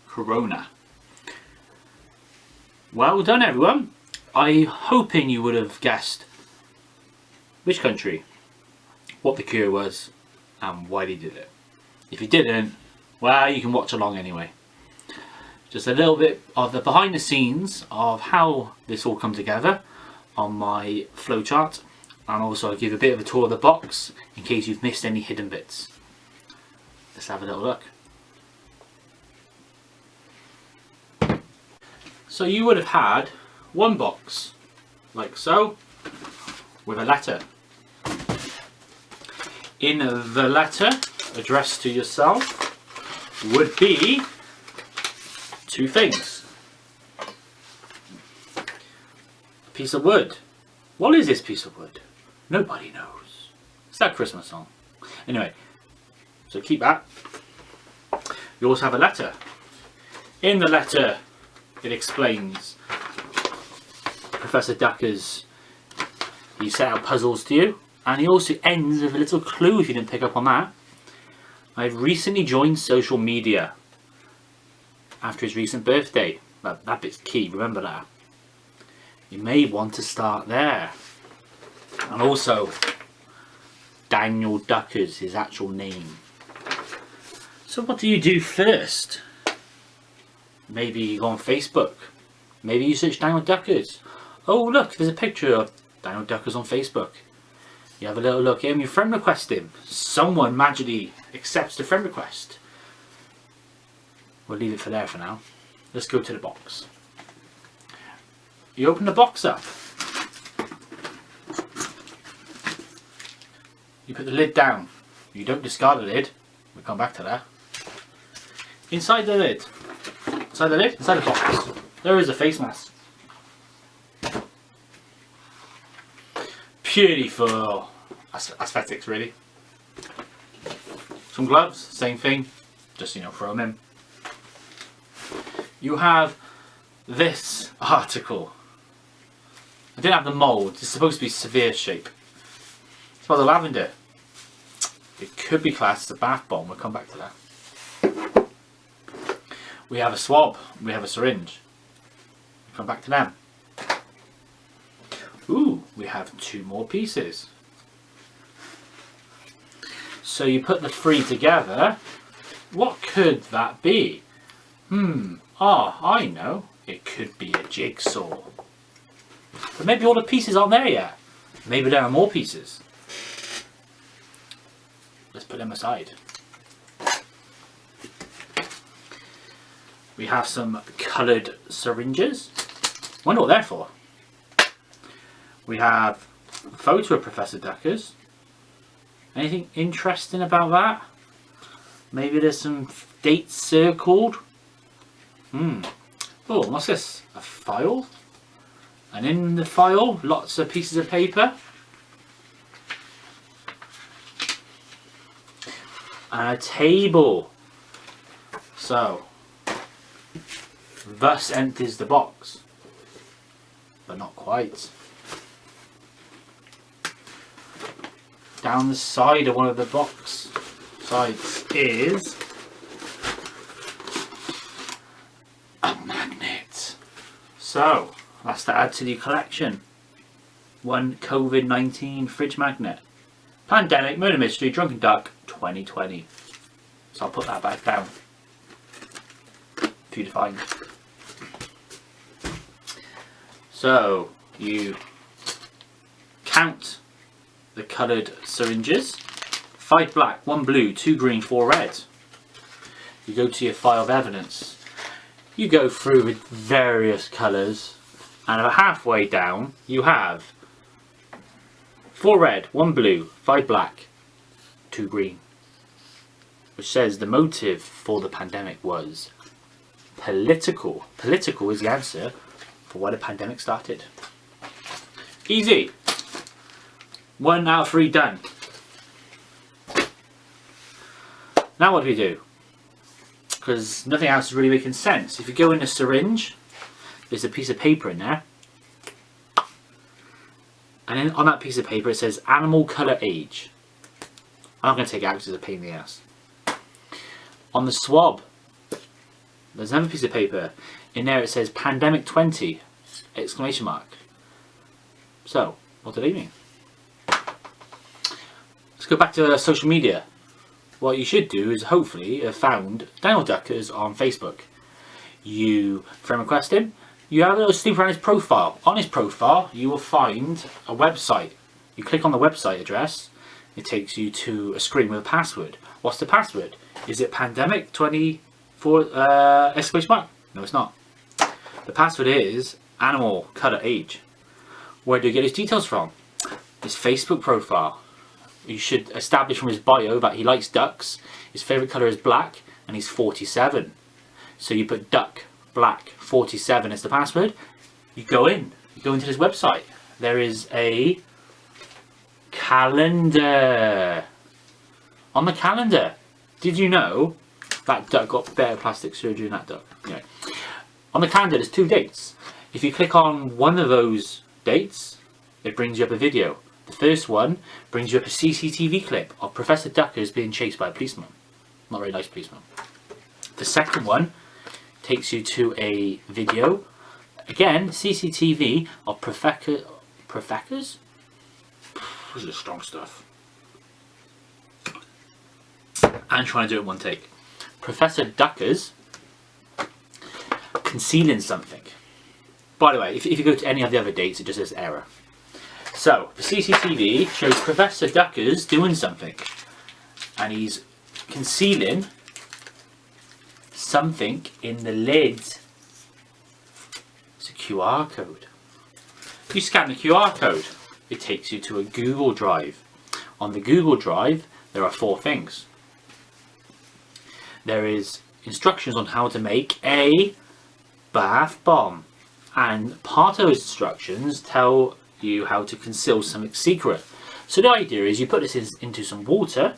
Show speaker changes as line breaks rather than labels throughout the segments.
Corona. Well done, everyone. I'm hoping you would have guessed which country, what the cure was, and why they did it. If you didn't, well, you can watch along anyway. Just a little bit of the behind the scenes of how this all come together on my flowchart, and also I'll give a bit of a tour of the box in case you've missed any hidden bits. Let's have a little look. So you would have had one box like so with a letter. In the letter addressed to yourself would be two things. A piece of wood. What is this piece of wood? Nobody knows. It's that Christmas song. Anyway, so keep that. You also have a letter. In the letter it explains Professor Ducker's, he set out puzzles to you, and he also ends with a little clue if you didn't pick up on that. I've recently joined social media after his recent birthday. That bit's key, remember that. You may want to start there. And also, Daniel Ducker's his actual name. So what do you do first? Maybe you go on Facebook. Maybe you search Daniel Duckers. Oh look, there's a picture of Daniel Duckers on Facebook. You have a little look at him, you friend request him. Someone magically accepts the friend request. We'll leave it for there for now. Let's go to the box. You open the box up. You put the lid down. You don't discard the lid. We'll come back to that. Inside the lid. Inside the box, there is a face mask. Purely for aesthetics, really. Some gloves, same thing, just, you know, throw them in. You have this article. I didn't have the mould, it's supposed to be severe shape. It's about the lavender. It could be classed as a bath bomb, we'll come back to that. We have a swab, we have a syringe. We'll come back to them. Ooh, we have two more pieces. So you put the three together. What could that be? I know. It could be a jigsaw. But maybe all the pieces aren't there yet. Maybe there are more pieces. Let's put them aside. We have some coloured syringes. Wonder what they're for. We have a photo of Professor Duckers. Anything interesting about that? Maybe there's some dates circled. Oh, what's this? A file? And in the file, lots of pieces of paper. And a table. So, thus enters the box. But not quite. Down the side of one of the box sides is a magnet. So that's to add to the collection. One COVID-19 fridge magnet. Pandemic, Murder Mystery, Drunken Duck 2020. So I'll put that back down for you to find. So you count the coloured syringes. 5 black, 1 blue, 2 green, 4 red. You go to your file of evidence. You go through with various colours, and about halfway down you have 4 red, 1 blue, 5 black, 2 green, which says the motive for the pandemic was political. Political is the answer for why the pandemic started. Easy. 1 out of 3 done. Now what do we do? Because nothing else is really making sense. If you go in a syringe, there's a piece of paper in there. And then on that piece of paper it says animal colour age. I'm not going to take it out because it's a pain in the ass. On the swab, there's another piece of paper. In there it says pandemic 20 exclamation mark. So, what do they mean? Let's go back to social media. What you should do is hopefully have found Daniel Duckers on Facebook. You friend request him, you have a little snoop around his profile. On his profile you will find a website. You click on the website address, it takes you to a screen with a password. What's the password? Is it pandemic 24 exclamation mark? No, it's not. The password is animal colour age. Where do you get his details from? His Facebook profile. You should establish from his bio that he likes ducks, his favourite colour is black, and he's 47. So you put duck, black, 47 as the password. You go into this website. There is a calendar. On the calendar, did you know that duck got better plastic surgery than that duck? Anyway, on the calendar there's 2 dates. If you click on one of those dates, it brings you up a video. The first one brings you up a CCTV clip of Professor Duckers being chased by a policeman. Not a very nice policeman. The second one takes you to a video, again CCTV, of professors? This is strong stuff. I'm trying to do it in one take. Professor Duckers concealing something. By the way, if you go to any of the other dates, it just says error. So, the CCTV shows Professor Duckers doing something. And he's concealing something in the lid. It's a QR code. You scan the QR code, it takes you to a Google Drive. On the Google Drive, there are 4 things. There is instructions on how to make a bath bomb. And part of those instructions tell you how to conceal something secret. So the idea is you put this into some water,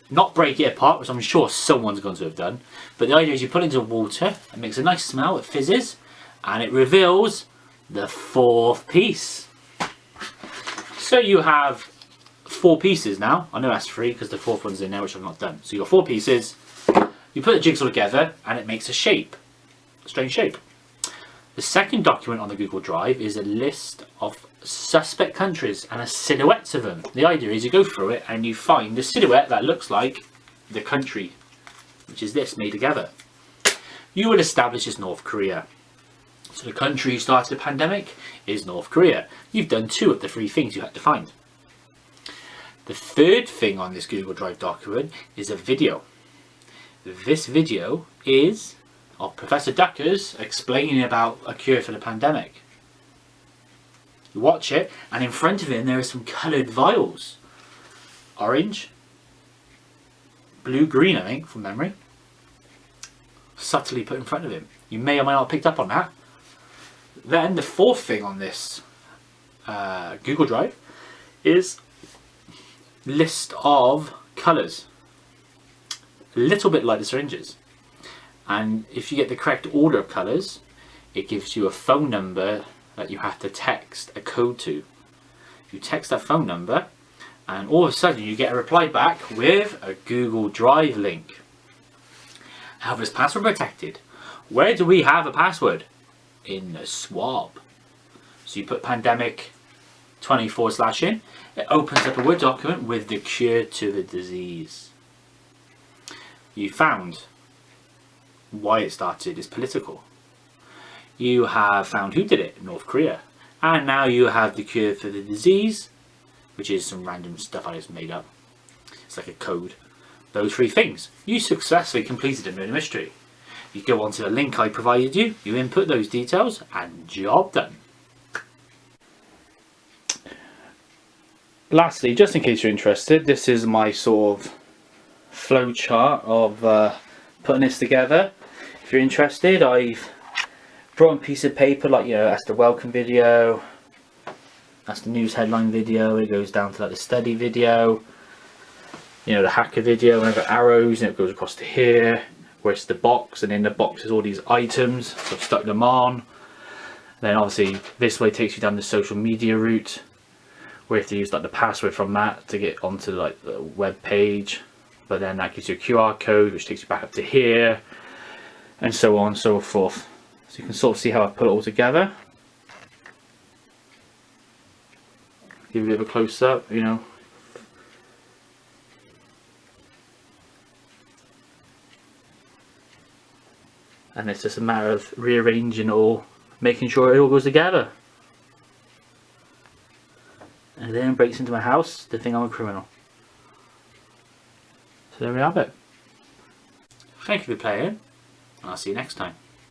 not break it apart, which I'm sure someone's going to have done, but the idea is you put it into water, it makes a nice smell, it fizzes, and it reveals the 4th piece. So you have 4 pieces now. I know that's 3 because the 4th one's in there, which I've not done. So you've got 4 pieces, you put the jigsaw together and it makes a shape, a strange shape. The second document on the Google Drive is a list of suspect countries and a silhouette of them. The idea is you go through it and you find the silhouette that looks like the country, which is this made together. You will establish as North Korea. So the country who started the pandemic is North Korea. You've done 2 of the 3 things you had to find. The third thing on this Google Drive document is a video. This video is of Professor Duckers explaining about a cure for the pandemic. You watch it, and in front of him there are some coloured vials. Orange, blue, green, I think, from memory. Subtly put in front of him. You may or may not have picked up on that. Then the 4th thing on this Google Drive is list of colours. A little bit like the syringes. And if you get the correct order of colours, it gives you a phone number that you have to text a code to. You text that phone number and all of a sudden you get a reply back with a Google Drive link. However, it's password protected. Where do we have a password? In the swab. So you put pandemic 24/ in, it opens up a Word document with the cure to the disease. You found why it started is political. You have found who did it, North Korea. And now you have the cure for the disease, which is some random stuff I just made up. It's like a code. Those 3 things. You successfully completed a murder mystery. You go onto the link I provided you, you input those details, and job done. Lastly, just in case you're interested, this is my sort of flow chart of putting this together. If you're interested, I've brought a piece of paper, like, you know, that's the welcome video, that's the news headline video, it goes down to like the study video, you know, the hacker video, and I've got arrows and it goes across to here, where it's the box, and in the box is all these items, so I've stuck them on. Then obviously this way takes you down the social media route, where you have to use like the password from that to get onto like the web page. but then that gives you a QR code which takes you back up to here, and so on and so forth. So you can sort of see how I put it all together. Give you a bit of a close up, you know. And it's just a matter of rearranging it all, making sure it all goes together. And then breaks into my house, they think I'm a criminal. So there we have it. Thank you for playing, and I'll see you next time.